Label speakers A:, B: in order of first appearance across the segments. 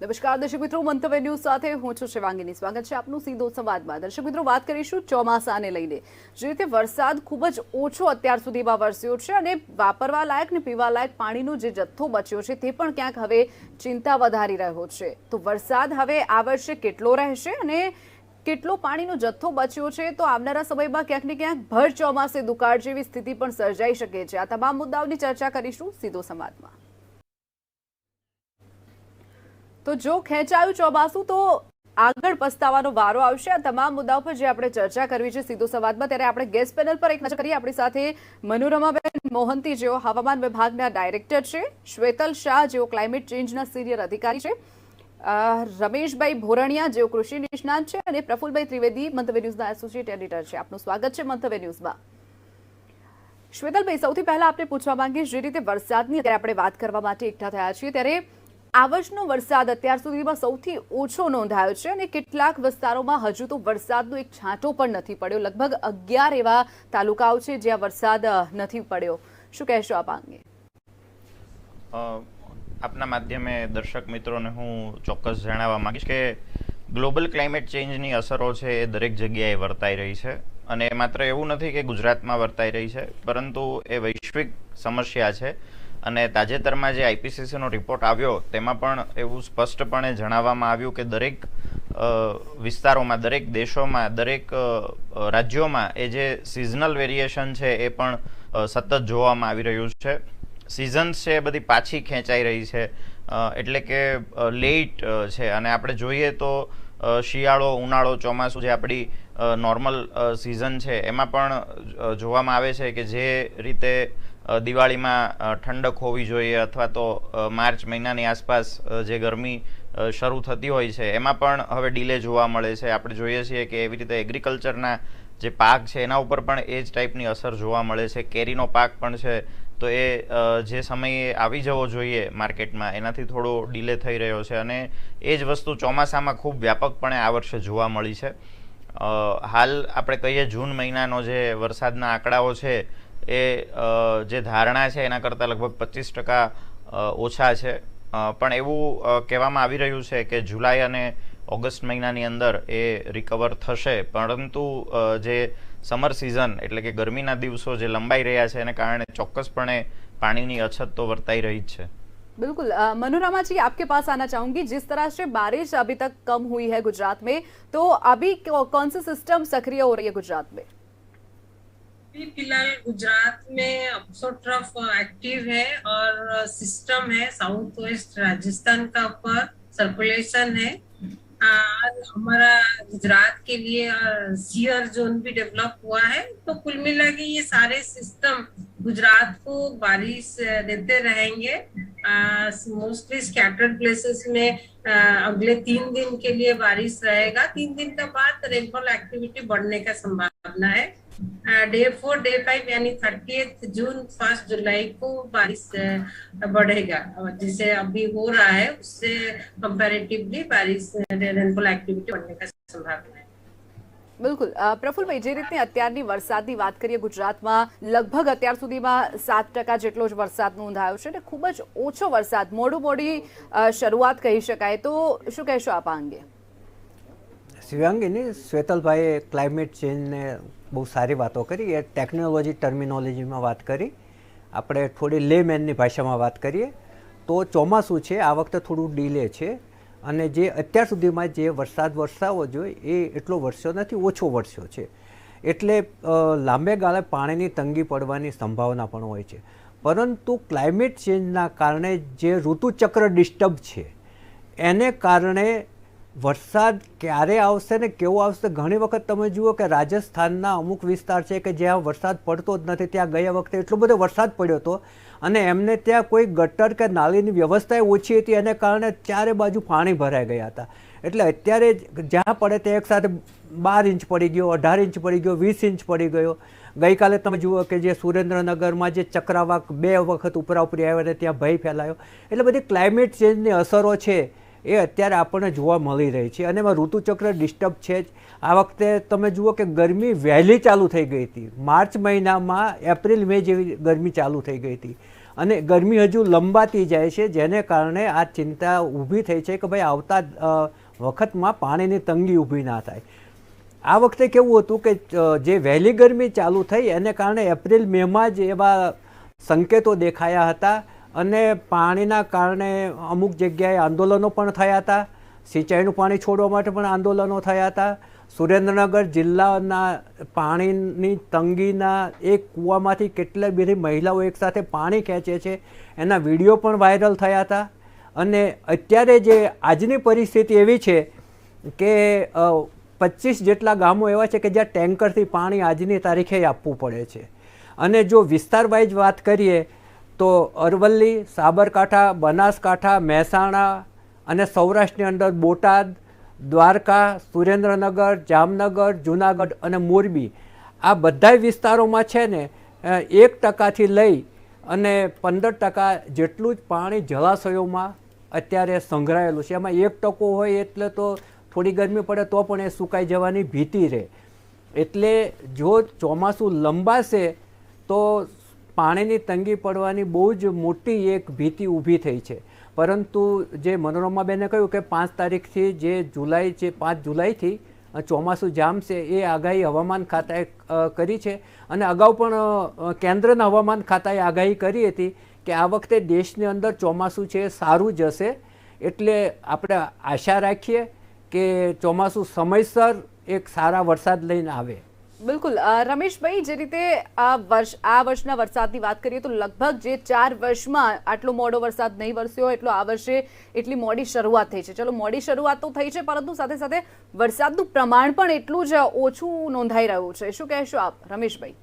A: નમસ્કાર દર્શક મિત્રો, મંતવ્ય ન્યૂઝ સાથે હું છું શિવાંગીની. સ્વાગત છે આપનું સીધો સંવાદમાં. દર્શક મિત્રો, વાત કરીશું ચોમાસાને લઈને. જે રીતે વરસાદ ખૂબ જ ઓછો અત્યાર સુધીમાં વરસ્યો છે અને વાપરવા લાયક ને પીવા લાયક પાણીનો જે જથ્થો બચ્યો છે તે પણ ક્યાંક હવે ચિંતા વધારી રહ્યો છે. તો વરસાદ હવે આ વર્ષે કેટલો રહેશે અને કેટલો પાણીનો જથ્થો બચ્યો છે તો આવનારા સમયમાં ક્યાંક ને ક્યાંક ભર ચોમાસે દુકાળ જેવી સ્થિતિ પણ સર્જાઈ શકે છે. આ તમામ મુદ્દાઓની ચર્ચા કરીશું સીધો સંવાદમાં. તો જો ખેંચાયું ચોમાસું તો આગળ પસ્તાવાનો વારો આવશે. આ તમામ મુદ્દાઓ પર જે આપણે ચર્ચા કરવી છે સીધો સંવાદમાં, ત્યારે આપણે ગેસ્ટ પેનલ પર એક નજર કરીએ. આપણી સાથે મનોરમાબેન મોહંતી જેઓ હવામાન વિભાગના ડાયરેક્ટર છે, શ્વેતલ શાહ જેઓ ક્લાઇમેટ ચેન્જના સિનિયર અધિકારી છે, રમેશભાઈ ભોરણિયા જેઓ કૃષિ નિષ્ણાત છે અને પ્રફુલભાઈ ત્રિવેદી મંતવ્ય ન્યૂઝના એસોસિએટ એડિટર છે. આપનું સ્વાગત છે મંતવ્ય ન્યૂઝમાં. શ્વેતલભાઈ, સૌથી પહેલા આપણે પૂછવા માંગીએ, જે રીતે વરસાદની અત્યારે આપણે વાત કરવા માટે એકઠા થયા છીએ, ત્યારે આ વર્ષનો વરસાદ અત્યાર સુધીમાં સૌથી ઓછો નોંધાયો છે અને કેટલાક વિસ્તારોમાં હજુ તો વરસાદનો એક છાંટો પણ નથી પડ્યો. લગભગ 11 એવા તાલુકાઓ છે જ્યાં વરસાદ નથી પડ્યો. શું કહેશો આપ અંગે?
B: આપના માધ્યમે દર્શક મિત્રોને હું ચોક્કસ જણાવવા માંગીશ કે ગ્લોબલ ક્લાઇમેટ ચેન્જની અસરો છે એ દરેક જગ્યાએ વર્તાઈ રહી છે અને માત્ર એવું નથી કે ગુજરાતમાં વર્તાઈ રહી છે, પરંતુ એ વૈશ્વિક સમસ્યા છે. અને તાજેતરમાં જે આઈપીસીસીનો રિપોર્ટ આવ્યો તેમાં પણ એવું સ્પષ્ટપણે જણાવવામાં આવ્યું કે દરેક વિસ્તારોમાં, દરેક દેશોમાં, દરેક રાજ્યોમાં એ જે સિઝનલ વેરિએશન છે એ પણ સતત જોવામાં આવી રહ્યું છે. સિઝન્સ છે એ બધી પાછી ખેંચાઈ રહી છે, એટલે કે લેટ છે. અને આપણે જોઈએ તો શિયાળો, ઉનાળો, ચોમાસું જે આપણી નોર્મલ સિઝન છે એમાં પણ જોવામાં આવે છે કે જે રીતે દિવાળીમાં ઠંડક હોવી જોઈએ અથવા તો માર્ચ મહિનાની આસપાસ જે ગરમી શરૂ થતી હોય છે એમાં પણ હવે ડીલે જોવા મળે છે. આપણે જોઈએ છીએ કે એવી રીતે એગ્રીકલ્ચરના જે પાક છે એના ઉપર પણ એ જ ટાઈપની અસર જોવા મળે છે. કેરીનો પાક પણ છે તો એ જે સમયે આવી જવો જોઈએ માર્કેટમાં એનાથી થોડો ડીલે થઈ રહ્યો છે અને એ જ વસ્તુ ચોમાસામાં ખૂબ વ્યાપકપણે આ વર્ષે જોવા મળી છે. હાલ આપણે કહીએ જૂન મહિનાનો જે વરસાદના આંકડાઓ છે એ જે ધારણા છે એના કરતાં લગભગ 25% ઓછા છે. પણ એવું કહેવામાં આવી રહ્યું છે કે જુલાઈ અને ઓગસ્ટ મહિનાની અંદર એ રિકવર થશે, પરંતુ જે સમર સિઝન એટલે કે ગરમીના દિવસો જે લંબાઈ રહ્યા છે એને કારણે ચોક્કસપણે પાણીની અછત તો વર્તાઈ રહી જ છે.
A: बिल्कुल. मनोरमा जी, आपके पास आना चाहूंगी. जिस तरह से बारिश अभी तक कम हुई है गुजरात में, तो अभी कौन सी सिस्टम सक्रिय हो रही है गुजरात में?
C: फिलहाल गुजरात में अपसो ट्रफ एक्टिव है और सिस्टम है साउथ वेस्ट राजस्थान का ऊपर सर्कुलेशन है. हमारा गुजरात के लिए सीयर जोन भी डेवलप हुआ है. तो कुल मिला के ये सारे सिस्टम गुजरात को बारिश देते रहेंगे. मोस्टली स्कैटर्ड प्लेसेस में अगले 3 दिन के लिए बारिश रहेगा. 3 दिन के बाद रेनफॉल एक्टिविटी बढ़ने का संभावना है. डे 4, डे 5 यानी 30 जून 1 जुलाई को बारिश बढ़ेगा. जिसे अभी हो रहा है उससे कंपैरेटिवली बारिश रेनफॉल एक्टिविटी बढ़ने का संभावना है.
A: બિલકુલ. પ્રફુલભાઈ, જે રીતે અત્યારની વરસાદની વાત કરીએ, ગુજરાતમાં લગભગ અત્યાર સુધીમાં 7% જેટલો જ વરસાદ નોંધાયો છે અને ખૂબ જ ઓછો વરસાદ, મોડી શરૂઆત કહી શકાય. તો શું કહેશો આપ આ અંગે?
D: શિવાંગીની, શ્વેતલભાઈએ ક્લાઇમેટ ચેન્જને બહુ સારી વાતો કરી. એ ટેકનોલોજી ટર્મિનોલોજીમાં વાત કરી. આપણે થોડી લેમેનની ભાષામાં વાત કરીએ તો ચોમાસું છે આ વખતે થોડું ડીલે છે અને જે અત્યાર સુધીમાં જે વરસાદ વરસાવો જોઈએ એ એટલો વરસ્યો નથી, ઓછો વરસ્યો છે. એટલે લાંબે ગાળે પાણીની તંગી પડવાની સંભાવના પણ હોય છે. પરંતુ ક્લાઇમેટ ચેન્જના કારણે જે ઋતુચક્ર ડિસ્ટર્બ છે એને કારણે વરસાદ ક્યારે આવશે ને કેવો આવશે. ઘણી વખત તમે જુઓ કે રાજસ્થાનના અમુક વિસ્તાર છે કે જ્યાં વરસાદ પડતો જ નથી, ત્યાં ગયા વખતે એટલો બધો વરસાદ પડ્યો હતો અને એમને ત્યાં કોઈ ગટર કે નાલીની વ્યવસ્થા ઓછી હતી, એને કારણે ચારે બાજુ પાણી ભરાઈ ગયા હતા. એટલે અત્યારે જ્યાં પડે તે એકસાથે 12 ઇંચ પડી ગયો, 18 ઇંચ પડી ગયો, 20 ઇંચ પડી ગયો. ગઈકાલે તમે જુઓ કે જે સુરેન્દ્રનગરમાં જે ચક્રાવાક 2 વખત ઉપરાઉપરી આવ્યા અને ત્યાં ભય ફેલાયો. એટલે બધી ક્લાઇમેટ ચેન્જની અસરો છે એ અત્યારે આપણને જોવા મળી રહી છે અને એમાં ઋતુચક્ર ડિસ્ટર્બ છે જ. આ વખતે તમે જુઓ કે ગરમી વહેલી ચાલુ થઈ ગઈ હતી. માર્ચ મહિનામાં એપ્રિલ મે જેવી ગરમી ચાલુ થઈ ગઈ હતી અને ગરમી હજુ લંબાતી જાય છે, જેને કારણે આ ચિંતા ઊભી થઈ છે કે ભાઈ આવતા વખતમાં પાણીની તંગી ઊભી ના થાય. આ વખતે કેવું હતું કે જે વહેલી ગરમી ચાલુ થઈ એને કારણે એપ્રિલ મેમાં જ એવા સંકેતો દેખાયા હતા અને પાણીના કારણે અમુક જગ્યાએ આંદોલનો પણ થયા હતા. સિંચાઈનું પાણી છોડવા માટે પણ આંદોલનો થયા હતા. સુરેન્દ્રનગર જિલ્લાના પાણીની તંગીના એક કૂવામાંથી કેટલી બધી મહિલાઓ એકસાથે પાણી ખેંચે છે એના વિડીયો પણ વાયરલ થયા હતા. અને અત્યારે જે આજની પરિસ્થિતિ એવી છે કે 25 જેટલા ગામો એવા છે કે જ્યાં ટેન્કરથી પાણી આજની તારીખે આપવું પડે છે. અને જો વિસ્તાર વાઇઝ વાત કરીએ તો અરવલ્લી, સાબરકાંઠા, બનાસકાંઠા, મહેસાણા અને સૌરાષ્ટ્રની અંદર બોટાદ, દ્વારકા, સુરેન્દ્રનગર, જામનગર, જુનાગઢ અને મોરબી આ બધા વિસ્તારોમાં છે ને 1% લઈ અને 15% જેટલું જ પાણી જળાશયોમાં અત્યારે સંગ્રહાયેલું છે. એમાં 1% હોય એટલે તો થોડી ગરમી પડે તો પણ એ સુકાઈ જવાની ભીતિ રહે. એટલે જો ચોમાસું લંબાશે તો પાણીની તંગી પડવાની બહુ જ મોટી એક ભીતિ ઊભી થઈ છે. પરંતુ જે મનોરમાબેને કહ્યું કે 5 તારીખથી જે 5 જુલાઈથી ચોમાસું જામશે એ આગાહી હવામાન ખાતાએ કરી છે. અને અગાઉ પણ કેન્દ્રના હવામાન ખાતાએ આગાહી કરી હતી કે આ વખતે દેશની અંદર ચોમાસું છે સારું જશે. એટલે આપણે આશા રાખીએ કે ચોમાસું સમયસર એક સારા વરસાદ લઈને આવે.
A: બિલકુલ રમેશભાઈ, જે રીતે આ વર્ષના વરસાદની વાત કરીએ તો લગભગ જે 4 વર્ષમાં આટલો મોડો વરસાદ નહીં વરસ્યો એટલો આ વર્ષે એટલી મોડી શરૂઆત થઈ છે. ચલો, મોડી શરૂઆત તો થઈ છે, પરંતુ સાથે સાથે વરસાદનું પ્રમાણ પણ એટલું જ ઓછું નોંધાઈ રહ્યું છે. શું કહેશો આપ, રમેશભાઈ?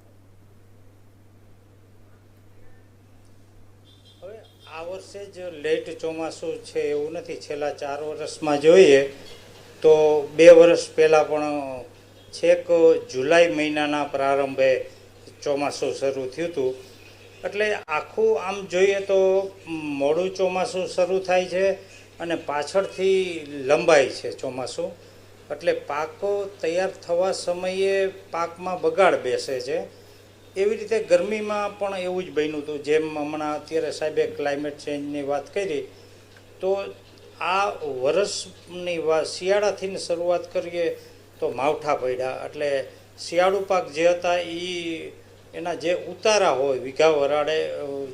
E: હવે આ વર્ષે જ લેટ ચોમાસું છે એવું નથી. છેલ્લા 4 વર્ષમાં જોઈએ તો 2 વર્ષ પહેલાં પણ છેક જુલાઈ મહિનાના પ્રારંભે ચોમાસું શરૂ થયું હતું. એટલે આખું આમ જોઈએ તો મોડું ચોમાસું શરૂ થાય છે અને પાછળથી લંબાય છે ચોમાસું. એટલે પાકો તૈયાર થવા સમયે પાકમાં બગાડ બેસે છે. એવી રીતે ગરમીમાં પણ એવું જ બન્યું હતું. જેમ હમણાં અત્યારે સાહેબે ક્લાઇમેટ ચેન્જની વાત કરી તો આ વર્ષની શિયાળાથી શરૂઆત કરીએ તો માવઠા પડ્યા. એટલે શિયાળુ પાક જે હતા એના જે ઉતારા હોય વીઘા વરાળે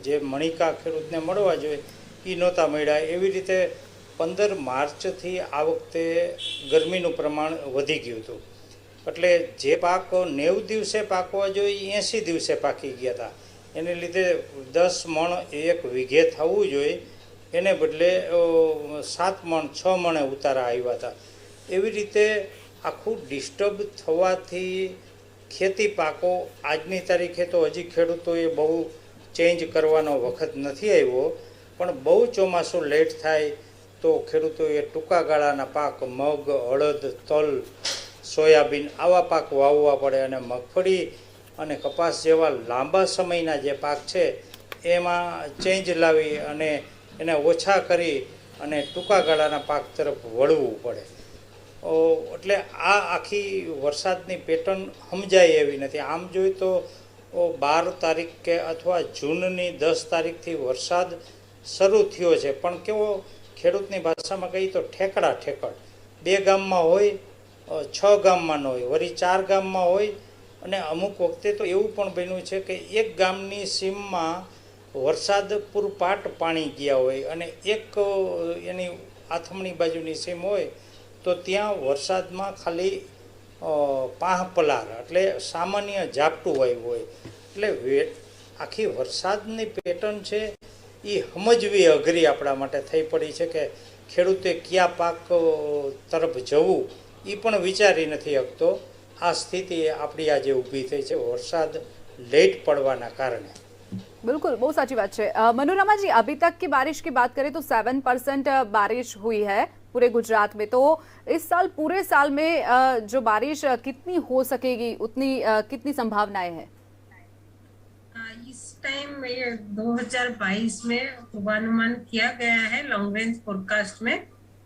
E: જે મણિકા ખેડૂતને મળવા જોઈએ એ નહોતા મળ્યા. એવી રીતે 15 માર્ચથી આ વખતે ગરમીનું પ્રમાણ વધી ગયું હતું. એટલે જે પાક 90 દિવસે પાકવા જોઈએ 80 દિવસે પાકી ગયા હતા. એને લીધે 10 મણ એક વીઘે થવું જોઈએ એને બદલે 7 મણ 6 મણે ઉતારા આવ્યા હતા. એવી રીતે આખું ડિસ્ટર્બ થવાથી ખેતી પાકો આજની તારીખે તો હજી ખેડૂતોએ બહુ ચેન્જ કરવાનો વખત નથી આવ્યો. પણ બહુ ચોમાસું લેટ થાય તો ખેડૂતોએ ટૂંકા ગાળાના પાક મગ, અડદ, તલ, સોયાબીન આવા પાક વાવવા પડે. અને મગફળી અને કપાસ જેવા લાંબા સમયના જે પાક છે એમાં ચેન્જ લાવી અને એને ઓછા કરી અને ટૂંકા ગાળાના પાક તરફ વળવું પડે. એટલે આ આખી વરસાદની પેટર્ન સમજાય એવી નથી. આમ જોઈએ તો 12 તારીખ કે અથવા જૂનની 10 તારીખથી વરસાદ શરૂ થયો છે. પણ કેવો ખેડૂતની ભાષામાં કહીએ તો ઠેકડા ઠેકડ. 2 ગામમાં હોય, 6 ગામમાં ન હોય, વળી 4 ગામમાં હોય. અને અમુક વખતે તો એવું પણ બન્યું છે કે એક ગામની સીમમાં વરસાદ પૂરપાટ પાણી ગયા હોય અને એક એની આથમણી બાજુની સીમ હોય તો ત્યાં વરસાદમાં ખાલી પાંહ પલાર એટલે સામાન્ય ઝાપટું આવ્યું હોય. એટલે આખી વરસાદની પેટર્ન છે એ સમજવી અઘરી આપણા માટે થઈ પડી છે કે ખેડૂતે કયા પાક તરફ જવું એ પણ વિચારી નથી શકતો. આ સ્થિતિ આપણી આજે ઊભી થઈ છે વરસાદ લેટ પડવાના કારણે.
A: बिल्कुल, बहुत साची बात है। मनोरमा जी, अभी तक की बारिश की बात करें तो 7% बारिश हुई है पूरे गुजरात में। तो इस साल पूरे साल में जो बारिश कितनी हो सकेगी, उतनी कितनी संभावनाएं हैं?
C: इस टाइम 2022 में पूर्वानुमान किया गया है लॉन्ग रेंज फोरकास्ट में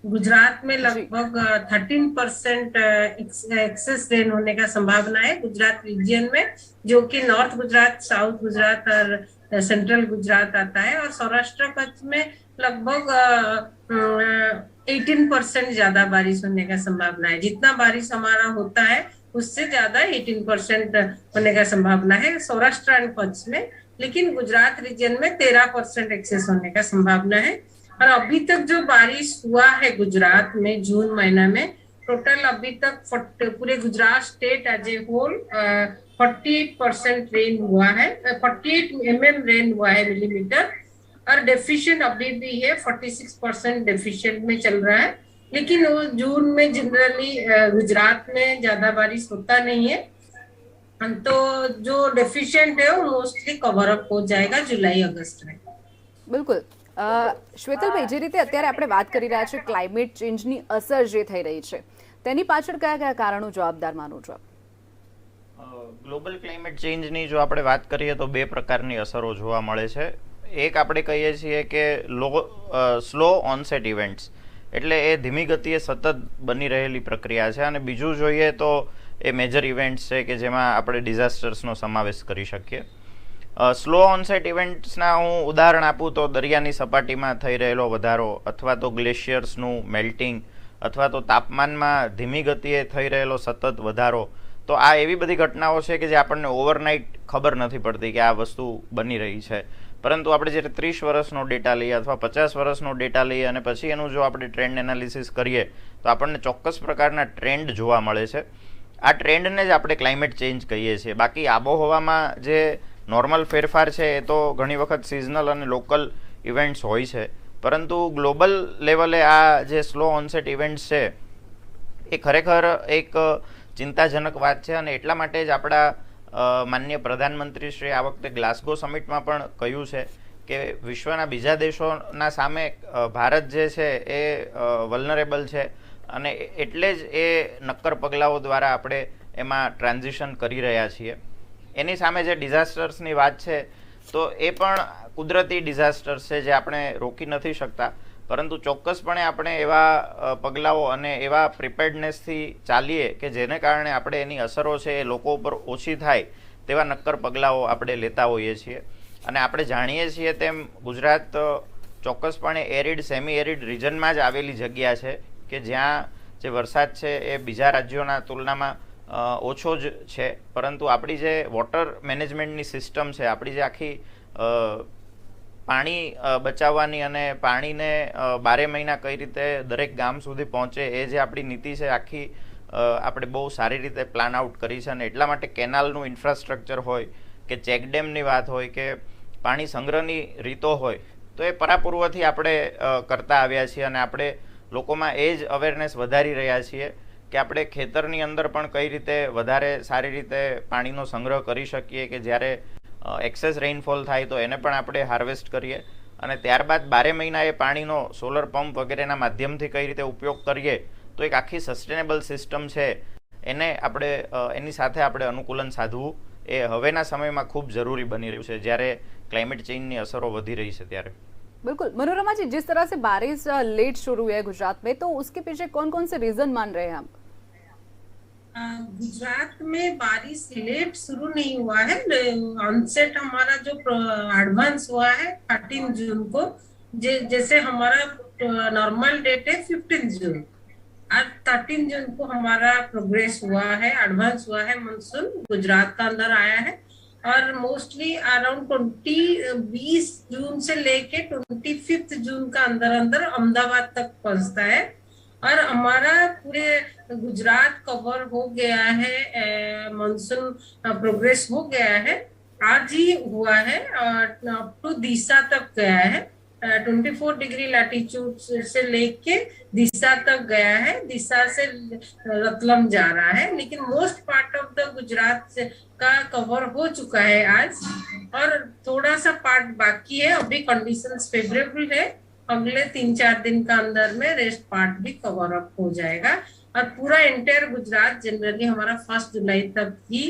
C: गुजरात में लगभग 13% एक्सेस रेन होने का संभावना है गुजरात रीजन में, जो कि नॉर्थ गुजरात, साउथ गुजरात और सेंट्रल गुजरात आता है, और सौराष्ट्र कच्छ में लगभग 18% ज्यादा बारिश होने का संभावना है। जितना बारिश हमारा होता है उससे ज्यादा 18% होने का संभावना है सौराष्ट्र एंड कच्छ में, लेकिन गुजरात रीजन में 13% एक्सेस होने का संभावना है। और अभी तक जो बारिश हुआ है गुजरात में जून महीना में, टोटल अभी तक पूरे Gujarat state as a whole 48% rain हुआ है, 48 mm रेन हुआ है मिलीमीटर, और डेफिशिएंट अभी भी है, 46% डेफिशिएंट में चल रहा है। लेकिन वो जून में जनरली गुजरात में ज्यादा बारिश होता नहीं है, तो जो डेफिशिएंट है वो मोस्टली कवर अप हो जाएगा जुलाई अगस्त में।
A: બિલકુલ શ્વેતલભાઈ, જે રીતે અત્યારે આપણે વાત કરી રહ્યા છીએ ક્લાઇમેટ ચેન્જની અસર જે થઈ રહી છે તેની પાછળ કયા કયા કારણો જવાબદાર માનો છો?
B: ગ્લોબલ ક્લાઇમેટ ચેન્જની જો આપણે વાત કરીએ તો બે પ્રકારની અસરો જોવા મળે છે. એક આપણે કહીએ છીએ કે સ્લો ઓનસેટ ઇવેન્ટ્સ, એટલે એ ધીમી ગતિએ સતત બની રહેલી પ્રક્રિયા છે. અને બીજું જોઈએ તો એ મેજર ઇવેન્ટ્સ છે કે જેમાં આપણે ડિઝાસ્ટર્સનો સમાવેશ કરી શકીએ. સ્લો ઓનસેટ ઇવેન્ટ્સના હું ઉદાહરણ આપું તો દરિયાની સપાટીમાં થઈ રહેલો વધારો, અથવા તો ગ્લેશિયર્સનું મેલ્ટિંગ, અથવા તો તાપમાનમાં ધીમી ગતિએ થઈ રહેલો સતત વધારો. તો આ એવી બધી ઘટનાઓ છે કે જે આપણને ઓવરનાઇટ ખબર નથી પડતી કે આ વસ્તુ બની રહી છે. પરંતુ આપણે જ્યારે 30 વર્ષનો ડેટા લઈએ અથવા 50 વર્ષનો ડેટા લઈએ અને પછી એનું જો આપણે ટ્રેન્ડ એનાલિસિસ કરીએ તો આપણને ચોક્કસ પ્રકારના ટ્રેન્ડ જોવા મળે છે. આ ટ્રેન્ડને જ આપણે ક્લાઇમેટ ચેન્જ કહીએ છીએ. બાકી આબોહવામાં જે નોર્મલ ફેરફાર છે એ તો ઘણી વખત સિઝનલ અને લોકલ ઇવેન્ટ્સ હોય છે, પરંતુ ગ્લોબલ લેવલે આ જે સ્લો ઓનસેટ ઇવેન્ટ્સ છે એ ખરેખર એક ચિંતાજનક વાત છે. અને એટલા માટે જ આપણા માનનીય પ્રધાનમંત્રીશ્રીએ આ વખતે ગ્લાસગો સમિટમાં પણ કહ્યું છે કે વિશ્વના બીજા દેશોના સામે ભારત જે છે એ વલ્નરેબલ છે, અને એટલે જ એ નક્કર પગલાઓ દ્વારા આપણે એમાં ટ્રાન્ઝિશન કરી રહ્યા છીએ. એની સામે જે ડિઝાસ્ટર્સની વાત છે તો એ પણ કુદરતી ડિઝાસ્ટર્સ છે જે આપણે રોકી નથી શકતા, પરંતુ ચોક્કસપણે આપણે એવા પગલાઓ અને એવા પ્રિપેર્ડનેસથી ચાલીએ કે જેને કારણે આપણે એની અસરો છે એ લોકો ઉપર ઓછી થાય તેવા નક્કર પગલાઓ આપણે લેતા હોઈએ છીએ. અને આપણે જાણીએ છીએ તેમ ગુજરાત ચોક્કસપણે એરિડ સેમી એરિડ રિજનમાં જ આવેલી જગ્યા છે કે જ્યાં જે વરસાદ છે એ બીજા રાજ્યોના તુલનામાં ઓછો જ છે. પરંતુ આપણી જે વોટર મેનેજમેન્ટની સિસ્ટમ છે, આપણી જે આખી પાણી બચાવવાની અને પાણીને 12 મહિના કઈ રીતે દરેક ગામ સુધી પહોંચે એ જે આપણી નીતિ છે આખી આપણે બહુ સારી રીતે પ્લાન આઉટ કરી છે. અને એટલા માટે કેનાલનું ઇન્ફ્રાસ્ટ્રક્ચર હોય કે ચેકડેમની વાત હોય કે પાણી સંગ્રહની રીતો હોય તો એ પરાપૂર્વથી આપણે કરતા આવ્યા છીએ. અને આપણે લોકોમાં એ જ અવેરનેસ વધારી રહ્યા છીએ કે આપણે ખેતરની અંદર પણ કઈ રીતે વધારે સારી રીતે પાણીનો સંગ્રહ કરી શકીએ કે જ્યારે એક્સેસ રેઇનફોલ થાય તો એને પણ આપણે હાર્વેસ્ટ કરીએ, અને ત્યારબાદ 12 મહિના એ પાણીનો સોલર પંપ વગેરેના માધ્યમથી કઈ રીતે ઉપયોગ કરીએ તો એક આખી સસ્ટેનેબલ સિસ્ટમ છે એને આપણે એની સાથે આપણે અનુકૂલન સાધવું એ હવેના સમયમાં ખૂબ જરૂરી બની રહ્યું છે જ્યારે क्लाइमेट चेंज ની અસરો વધી રહી છે ત્યારે.
A: बिल्कुल मनोरमा जी, जिस तरह से बारिश लेट शुरू हुई है गुजरात में, तो उसके पीछे कौन कौन से रीजन मान रहे हैं आप?
C: गुजरात में बारिश लेट शुरू नहीं हुआ है, ऑनसेट हमारा जो एडवांस हुआ है 13 जून को, जैसे हमारा नॉर्मल डेट है 15 जून, आज 13 जून को हमारा प्रोग्रेस हुआ है, एडवांस हुआ है, मानसून गुजरात का अंदर आया है. और मोस्टली अराउंड 20 जून से लेके 25 जून का अंदर अंदर अहमदाबाद तक पहुंचता है. और हमारा पूरे गुजरात कवर हो गया है, मानसून प्रोग्रेस हो गया है, आज ही हुआ है, अप टू दिशा तक गया है. 24 डिग्री लैटिट्यूड से लेके दिशा तक गया है, दिशा से रतलम जा रहा है. लेकिन most part of the Gujarat का कवर हो चुका है आज, और थोड़ा सा पार्ट बाकी है. अभी कंडीशंस फेवरेबल है, अगले 3-4 दिन का अंदर में रेस्ट पार्ट भी कवर अप हो जाएगा. और पूरा एंटायर गुजरात जनरली हमारा 1 जुलाई तक ही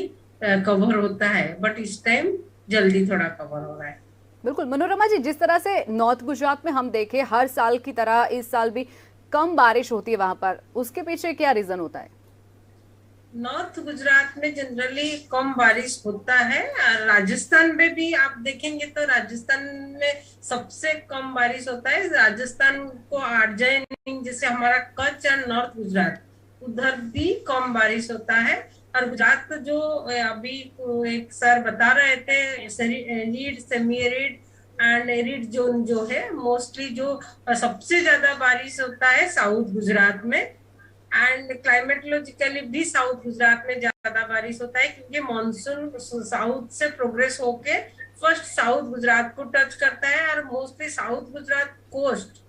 C: कवर होता है, बट इस टाइम जल्दी थोड़ा कवर हो रहा है.
A: बिल्कुल मनोरमा जी, जिस तरह से नॉर्थ गुजरात में हम देखें हर साल की तरह इस साल भी कम बारिश होती है वहां पर, उसके पीछे क्या रीजन होता है?
C: नॉर्थ गुजरात में जनरली कम बारिश होता है। राजस्थान में भी आप देखेंगे तो राजस्थान में सबसे कम बारिश होता है। राजस्थान को आर्जन जैसे हमारा कच्छ और नॉर्थ गुजरात उधर भी कम बारिश होता है। और गुजरात जो अभी एक सर बता रहे थे arid semi arid and arid zone जो है मोस्टली जो सबसे ज्यादा बारिश होता है साउथ गुजरात में। एंड क्लाइमेटोलॉजिकली भी साउथ गुजरात में ज्यादा बारिश होता है क्योंकि मॉनसून साउथ से प्रोग्रेस होके फर्स्ट साउथ गुजरात को टच करता है और mostly south Gujarat coast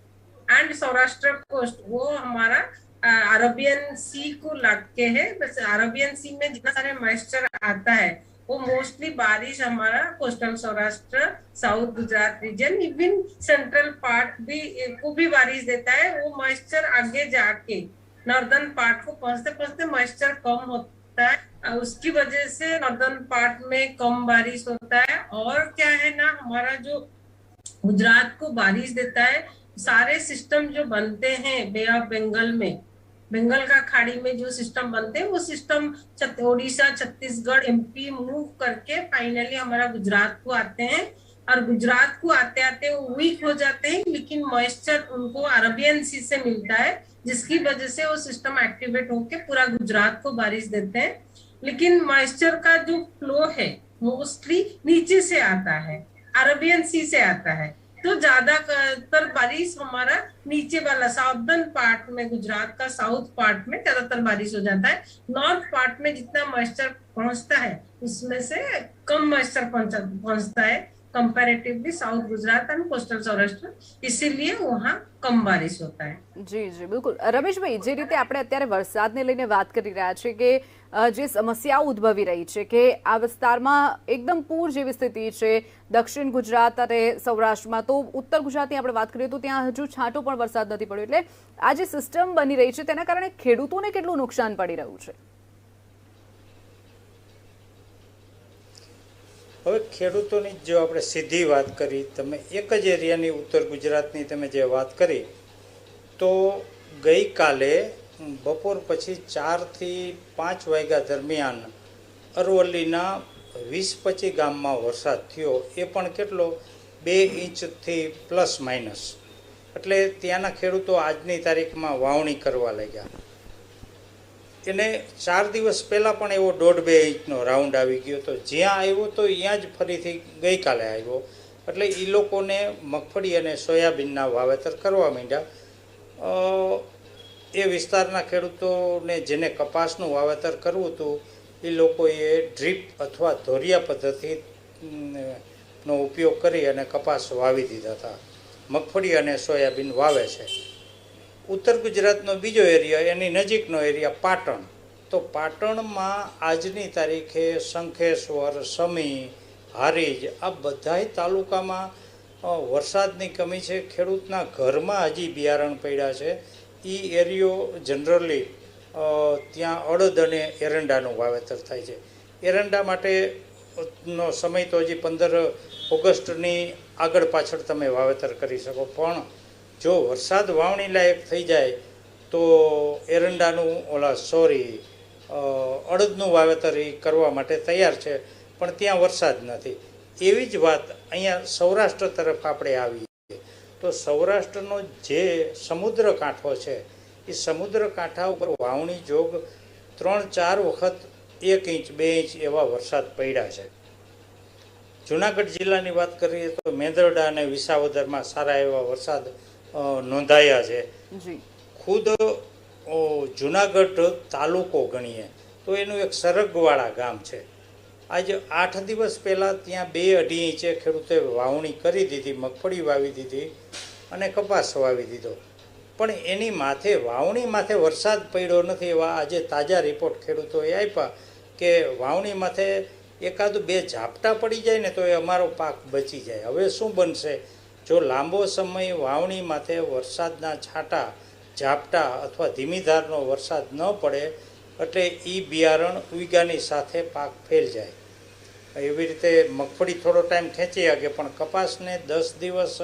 C: and Saurashtra coast वो हमारा अरबियन सी को लग के है। बस अरबियन सी में जितना सारे मॉइस्चर आता है वो मोस्टली बारिश हमारा coastal Saurashtra south Gujarat region even central part भी को भी बारिश देता है। वो मॉइस्चर आगे जाके नॉर्दर्न पार्ट को पहुंचते पहुंचते मॉइस्चर कम होता है, उसकी वजह से नॉर्दर्न पार्ट में कम बारिश होता है। और क्या है ना हमारा जो गुजरात को बारिश देता है सारे सिस्टम जो बनते हैं बे ऑफ बंगाल में बंगाल का खाड़ी में जो सिस्टम बनते हैं वो system Odisha Chhattisgarh MP move करके फाइनली हमारा गुजरात को आते हैं। और गुजरात को आते आते वो वीक हो जाते हैं लेकिन मॉइस्चर उनको अरबियन सी से मिलता है जिसकी वजह से वो सिस्टम एक्टिवेट होके पूरा गुजरात को बारिश देते हैं। लेकिन मॉइस्चर का जो फ्लो है मोस्टली नीचे से आता है अरबियन सी से आता है तो ज्यादातर बारिश हमारा नीचे वाला साउदर्न पार्ट में गुजरात का साउथ पार्ट में ज्यादातर बारिश हो जाता है। नॉर्थ पार्ट में जितना मॉइस्चर पहुंचता है उसमें से कम मॉइस्चर पहुंचता है comparatively south Gujarat and coastal Saurashtra, इसीलिए वहाँ कम बारिश होता है।
A: જી જી બિલકુલ રમેશભાઈ, જે રીતે આપણે અત્યારે વરસાદને લઈને વાત કરી રહ્યા છે કે જે સમસ્યાઓ ઉદ્ભવી રહી છે કે આ વિસ્તારમાં એકદમ પૂર જેવી સ્થિતિ છે દક્ષિણ ગુજરાત અને સૌરાષ્ટ્રમાં, તો ઉત્તર ગુજરાતની આપણે વાત કરીએ તો ત્યાં હજુ છાંટો પણ વરસાદ નથી પડ્યો, એટલે આ જે સિસ્ટમ બની રહી છે તેના કારણે ખેડૂતોને કેટલું નુકસાન પડી રહ્યું છે?
E: હવે ખેડૂતોની જો આપણે સીધી વાત કરી, તમે એક જ એરિયાની ઉત્તર ગુજરાતની તમે જે વાત કરી તો ગઈકાલે બપોર પછી 4 થી 5 વાગ્યા દરમિયાન અરવલ્લીના 20-25 ગામમાં વરસાદ થયો, એ પણ કેટલો 2 ઇંચથી પ્લસ માઇનસ, એટલે ત્યાંના ખેડૂતો આજની તારીખમાં વાવણી કરવા લાગ્યા. એને 4 દિવસ પહેલાં પણ એવો 1.5-2 ઇંચનો રાઉન્ડ આવી ગયો હતો, જ્યાં આવ્યો તો ત્યાં જ ફરીથી ગઈકાલે આવ્યો, એટલે એ લોકોને મગફળી અને સોયાબીનના વાવેતર કરવા માંડ્યા. એ વિસ્તારના ખેડૂતોને જેને કપાસનું વાવેતર કરવું હતું એ લોકોએ ડ્રીપ અથવા ધોરિયા પદ્ધતિનો ઉપયોગ કરી અને કપાસ વાવી દીધા હતા. મગફળી અને સોયાબીન વાવે છે. ઉત્તર ગુજરાતનો બીજો એરિયા, એની નજીકનો એરિયા પાટણ, તો પાટણમાં આજની તારીખે શંખેશ્વર, સમી, હારીજ આ બધાય તાલુકામાં વરસાદની કમી છે. ખેડૂતના ઘરમાં હજી બિયારણ પડ્યા છે. એ એરિયો જનરલી ત્યાં અડદ અને એરંડાનું વાવેતર થાય છે. એરંડા માટેનો સમય તો હજી 15 ઓગસ્ટની આગળ પાછળ તમે વાવેતર કરી શકો, પણ જો વરસાદ વાવણી લાયક થઈ જાય તો એરંડાનું અડદનું વાવેતર એ કરવા માટે તૈયાર છે, પણ ત્યાં વરસાદ નથી. એવી જ વાત અહીંયા સૌરાષ્ટ્ર તરફ આપણે આવીએ તો સૌરાષ્ટ્રનો જે સમુદ્ર કાંઠો છે એ સમુદ્ર કાંઠા ઉપર વાવણી જોગ 3-4 વખત 1 ઇંચ 2 ઇંચ એવા વરસાદ પડ્યા છે. જુનાગઢ જિલ્લાની વાત કરીએ તો મેંદરડા અને વિસાવદરમાં સારા એવા વરસાદ નોંધાયા છે. ખુદ જુનાગઢ તાલુકો ગણીએ તો એનું એક સરગવાળા ગામ છે. આજે 8 દિવસ પહેલાં ત્યાં 2-2.5 ઇંચે ખેડૂતે વાવણી કરી દીધી, મગફળી વાવી દીધી અને કપાસ વાવી દીધો, પણ એની માથે વાવણી માથે વરસાદ પડ્યો નથી. એવા આજે તાજા રિપોર્ટ ખેડૂતોએ આપ્યા કે વાવણી માથે 1-2 ઝાપટા પડી જાય ને તો એ અમારો પાક બચી જાય. હવે શું બનશે જો લાંબો સમય વાવણી માથે વરસાદના છાંટા, ઝાપટા અથવા ધીમી ધારનો વરસાદ ન પડે, એટલે એ બિયારણ ઉઈગાની સાથે પાક ફેલ જાય. એવી રીતે મગફળી થોડો ટાઈમ ખેંચી શકે, પણ કપાસને 10 દિવસ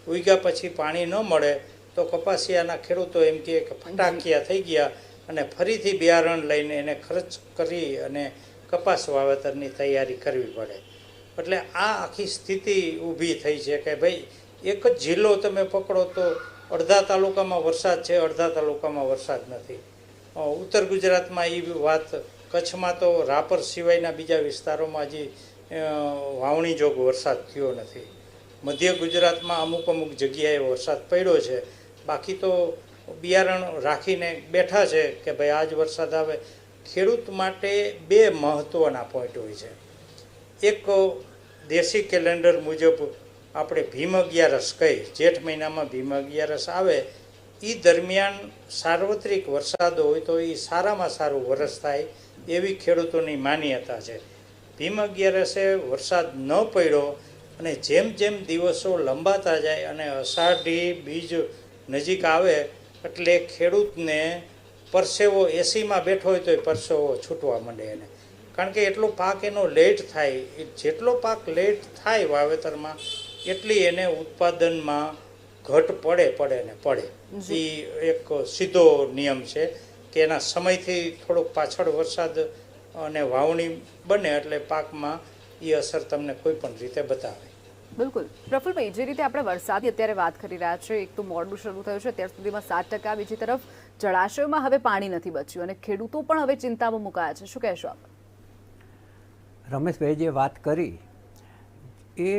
E: ઉઈગા પછી પાણી ન મળે તો કપાસિયાના ખેડૂતો એમ કહે કે ફટાકિયા થઈ ગયા, અને ફરીથી બિયારણ લઈને એને ખર્ચ કરી અને કપાસ વાવેતરની તૈયારી કરવી પડે. એટલે આ આખી સ્થિતિ ઊભી થઈ છે કે ભાઈ એક જ જિલ્લો તમે પકડો તો અડધા તાલુકામાં વરસાદ છે, અડધા તાલુકામાં વરસાદ નથી. ઉત્તર ગુજરાતમાં એ વાત, કચ્છમાં તો રાપર સિવાયના બીજા વિસ્તારોમાં હજી વાવણી જોગ વરસાદ થયો નથી. મધ્ય ગુજરાતમાં અમુક જગ્યાએ વરસાદ પડ્યો છે, બાકી તો બિયારણ રાખીને બેઠા છે કે ભાઈ આજ વરસાદ આવે. ખેડૂત માટે બે મહત્ત્વના પોઈન્ટ હોય છે. એક દેશી કેલેન્ડર મુજબ આપણે ભીમ અગિયારસ કહી, જેઠ મહિનામાં ભીમ અગિયારસ આવે, એ દરમિયાન સાર્વત્રિક વરસાદ હોય તો એ સારામાં સારું વરસ થાય એવી ખેડૂતોની માન્યતા છે. ભીમ અગિયારસે વરસાદ ન પડ્યો અને જેમ જેમ દિવસો લંબાતા જાય અને અષાઢી બીજ નજીક આવે એટલે ખેડૂતને પરસેવો એસીમાં બેઠો હોય તો એ પરસેવો છૂટવા માંડે એને, કારણ કે એટલો પાક એનો લેટ થાય. જેટલો પાક લેટ થાય વાવેતરમાં એટલી એને ઉત્પાદનમાં ઘટ પડે. એ એક સીધો નિયમ છે કે એના સમયથી થોડોક પાછળ વરસાદ અને વાવણી બને એટલે પાકમાં એ અસર તમને કોઈ પણ રીતે બતાવે.
A: બિલકુલ પ્રફુલભાઈ, જે રીતે આપણે વરસાદની અત્યારે વાત કરી રહ્યા છીએ, એક તો મોડું શરૂ થયું છે અત્યાર સુધીમાં 7%, બીજી તરફ જળાશયોમાં હવે પાણી નથી બચ્યું અને ખેડૂતો પણ હવે ચિંતામાં મુકાયા છે, શું કહેશો આપ?
D: રમેશભાઈ જે વાત કરી એ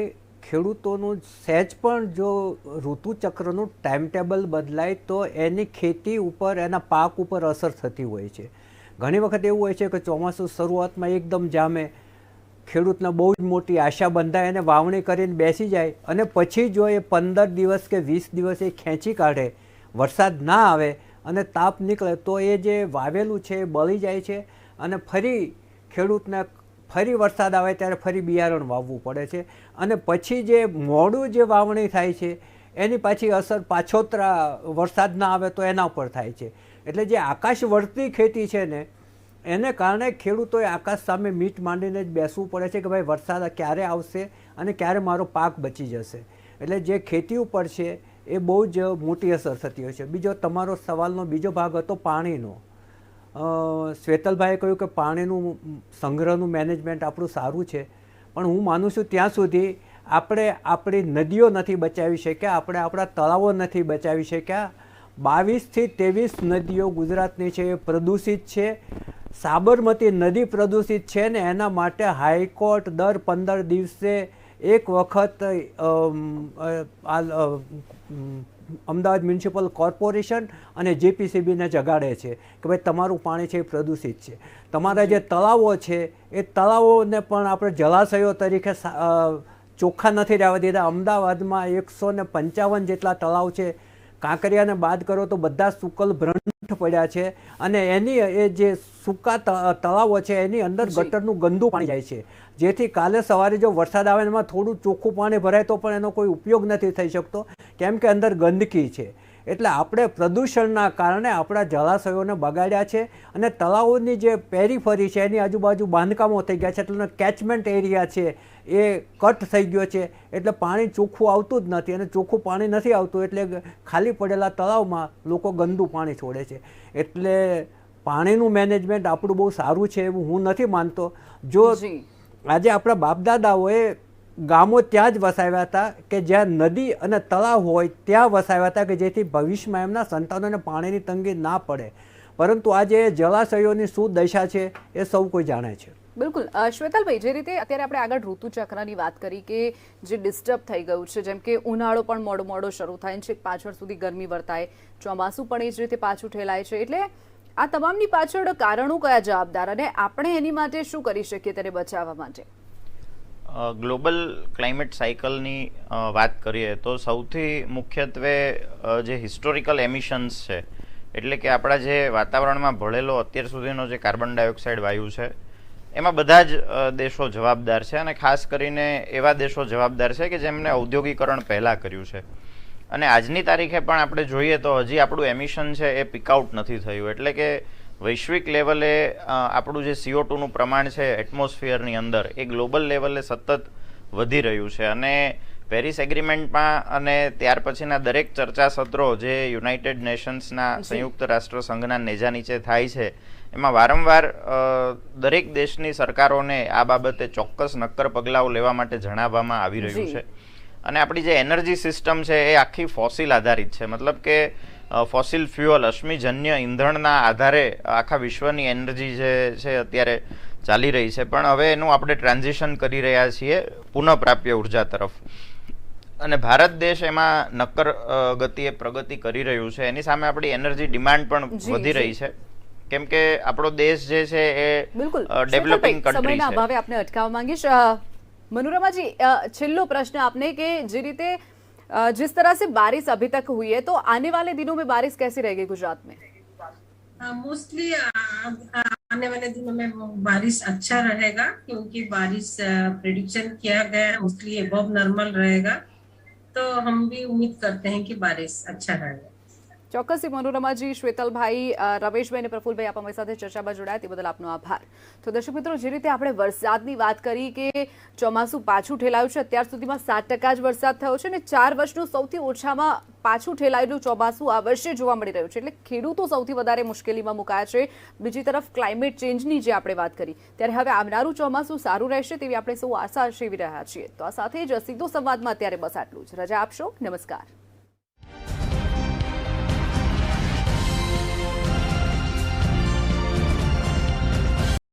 D: ખેડૂતોનું સહેજ પણ જો ઋતુચક્રનું ટાઈમ ટેબલ બદલાય તો એની ખેતી ઉપર, એના પાક ઉપર અસર થતી હોય છે. ઘણી વખત એવું હોય છે કે ચોમાસું શરૂઆતમાં એકદમ જામે, ખેડૂતને બહુ જ મોટી આશા બંધાય અને વાવણી કરીને બેસી જાય અને પછી જો એ 15 દિવસ કે 20 દિવસ એ ખેંચી કાઢે, વરસાદ ના આવે અને તાપ નીકળે તો એ જે વાવેલું છે એ બળી જાય છે અને ફરી ખેડૂતને ફરી વરસાદ આવે ત્યારે ફરી બિયારણ વાવવું પડે છે અને પછી જે મોડું જે વાવણી થાય છે એની પાછી અસર પાછોતરા વરસાદ ના આવે તો એના ઉપર થાય છે. એટલે જે આકાશ વર્તી ખેતી છે ને એને કારણે ખેડૂતોએ આકાશ સામે મીટ માંડીને જ બેસવું પડે છે કે ભાઈ વરસાદ ક્યારે આવશે અને ક્યારે મારો પાક બચી જશે. એટલે જે ખેતી ઉપર છે એ બહુ જ મોટી અસર થતી હોય છે. બીજો તમારો સવાલનો બીજો ભાગ હતો પાણીનો. શ્વેતલભાઈએ કહ્યું કે પાણીનું સંગ્રહનું મેનેજમેન્ટ આપણું સારું છે, પણ હું માનું છું ત્યાં સુધી આપણે આપણી નદીઓ નથી બચાવી શક્યા, આપણે આપણા તળાવો નથી બચાવી શક્યા. 22 થી 23 નદીઓ ગુજરાતની છે એ પ્રદૂષિત છે. સાબરમતી નદી પ્રદૂષિત છે ને એના માટે હાઈકોર્ટ દર 15 દિવસે એક વખત અમદાવાદ મ્યુનિસિપલ કોર્પોરેશન અને JPCBને જગાડે છે કે ભાઈ તમારું પાણી છે એ પ્રદૂષિત છે. તમારા જે તળાવો છે એ તળાવોને પણ આપણે જળાશયો તરીકે ચોખ્ખા નથી રહેવા દીધા. અમદાવાદમાં 155 જેટલા તળાવ છે, કાંકરિયાને બાદ કરો તો બધા સુકલ ભ્રંટ પડ્યા છે અને એની એ જે સૂકા તળાવો છે એની અંદર ગટરનું ગંદુ પાણી જાય છે, જેથી કાલે સવારે જો વરસાદ આવે એમાં થોડું ચોખ્ખું પાણી ભરાય તો પણ એનો કોઈ ઉપયોગ નથી થઈ શકતો, કેમ કે અંદર ગંદકી છે. એટલે આપણે પ્રદૂષણના કારણે આપણા જળાશયોને બગાડ્યા છે અને તળાવોની જે પેરીફરી છે એની આજુબાજુ બાંધકામો થઈ ગયા છે, એટલે કેચમેન્ટ એરિયા છે એ કટ થઈ ગયો છે, એટલે પાણી ચોખ્ખું આવતું જ નથી અને ચોખ્ખું પાણી નથી આવતું એટલે ખાલી પડેલા તળાવમાં લોકો ગંદુ પાણી છોડે છે. એટલે પાણીનું મેનેજમેન્ટ આપણું બહુ સારું છે એવું હું નથી માનતો. જો આજે આપણા બાપદાદાઓએ ગામો ત્યાં જ વસાવ્યા હતા કે જ્યાં નદી અને તળાવ હોય ત્યાં વસાવ્યા હતા કે જેથી ભવિષ્યમાં એમના સંતાનોને પાણીની તંગી ના પડે, પરંતુ આજે જળાશયોની શું દશા છે એ સૌ કોઈ જાણે છે.
A: બિલકુલ શ્વેતલભાઈ, જે રીતે અત્યારે આપણે આગળ ઋતુચક્રની વાત કરી કે જે ડિસ્ટર્બ થઈ ગયું છે, જેમ કે ઉનાળો પણ મોડો શરૂ થાય છે, પાછળ સુધી ગરમી વર્તાય, ચોમાસું પણ એ જ રીતે પાછું ઠેલાય છે, એટલે આ તમામની પાછળ કારણો કયા જવાબદાર અને આપણે એની માટે શું કરી શકીએ તેને બચાવવા માટે?
B: ગ્લોબલ ક્લાઇમેટ સાયકલની વાત કરીએ તો સૌથી મુખ્યત્વે જે હિસ્ટોરિકલ એમિશન્સ છે, એટલે કે આપણા જે વાતાવરણમાં ભળેલો અત્યાર સુધીનો જે કાર્બન ડાયોક્સાઇડ વાયુ છે એમાં બધા જ દેશો જવાબદાર છે અને ખાસ કરીને એવા દેશો જવાબદાર છે કે જેમને ઔદ્યોગિકરણ પહેલાં કર્યું છે. અને આજની તારીખે પણ આપણે જોઈએ તો હજી આપણું એમિશન છે એ પિકઆઉટ નથી થયું, એટલે કે વૈશ્વિક લેવલે આપણું જે CO2 નું પ્રમાણ છે એટમોસ્ફિયરની અંદર એ ગ્લોબલ લેવલે સતત વધી રહ્યું છે અને પેરિસ એગ્રીમેન્ટમાં અને ત્યાર પછીના દરેક ચર્ચા સત્રો જે યુનાઇટેડ નેશન્સના સંયુક્ત રાષ્ટ્ર સંઘના નેજા નીચે થાય છે એમાં વારંવાર દરેક દેશની સરકારોને આ બાબતે ચોક્કસ નક્કર પગલાઓ લેવા માટે જણાવવામાં આવી રહ્યું છે. અને આપણી જે એનર્જી સિસ્ટમ છે એ આખી ફોસિલ આધારિત છે, મતલબ કે ફોસિલ ફ્યુઅલ અશ્મિજન્ય ઈંધણના આધારે આખા વિશ્વની એનર્જી જે છે અત્યારે ચાલી રહી છે. પણ હવે એનું આપણે ટ્રાન્ઝિશન કરી રહ્યા છીએ પુનઃપ્રાપ્ય ઉર્જા તરફ, અને ભારત દેશ એમાં નક્કર ગતિએ પ્રગતિ કરી રહ્યું છે. એની સામે આપણી એનર્જી ડિમાન્ડ પણ વધી રહી છે, કેમ કે આપણો દેશ જે છે એ ડેવલપિંગ કન્ટ્રી છે.
A: અભાવે આપને અટકાવવા માંગીશ. मनोरमा जी, छिल्लो प्रश्न आपने कि जिस रीते जिस तरह से बारिश अभी तक हुई है, तो आने वाले दिनों में बारिश कैसी रहेगी गुजरात में?
C: मोस्टली आने वाले दिनों में बारिश अच्छा रहेगा, क्योंकि बारिश प्रेडिक्शन किया गया है मोस्टली अबव नॉर्मल रहेगा, तो हम भी उम्मीद करते हैं कि बारिश अच्छा रहेगा.
A: ચોક્કસથી મનોરમાજી, શ્વેતલભાઈ, રમેશભાઈ અને પ્રફુલભાઈ આપ અમારી સાથે ચર્ચામાં જોડાયા તે બદલ આપનો આભાર. તો દર્શક મિત્રો, જે રીતે આપણે વરસાદની વાત કરી કે ચોમાસું પાછું ઠેલાયું છે, અત્યાર સુધીમાં 7% જ વરસાદ થયો છે અને 4 વર્ષનું સૌથી ઓછામાં પાછું ઠેલાયેલું ચોમાસું આ વર્ષે જોવા મળી રહ્યું છે. એટલે ખેડૂતો સૌથી વધારે મુશ્કેલીમાં મુકાયા છે. બીજી તરફ ક્લાઇમેટ ચેન્જની જે આપણે વાત કરી, ત્યારે હવે આવનારું ચોમાસું સારું રહેશે તેવી આપણે સૌ આશા સેવી રહ્યા છીએ. તો આ સાથે જ સીધો સંવાદમાં અત્યારે બસ આટલું જ. રજા આપશો. નમસ્કાર.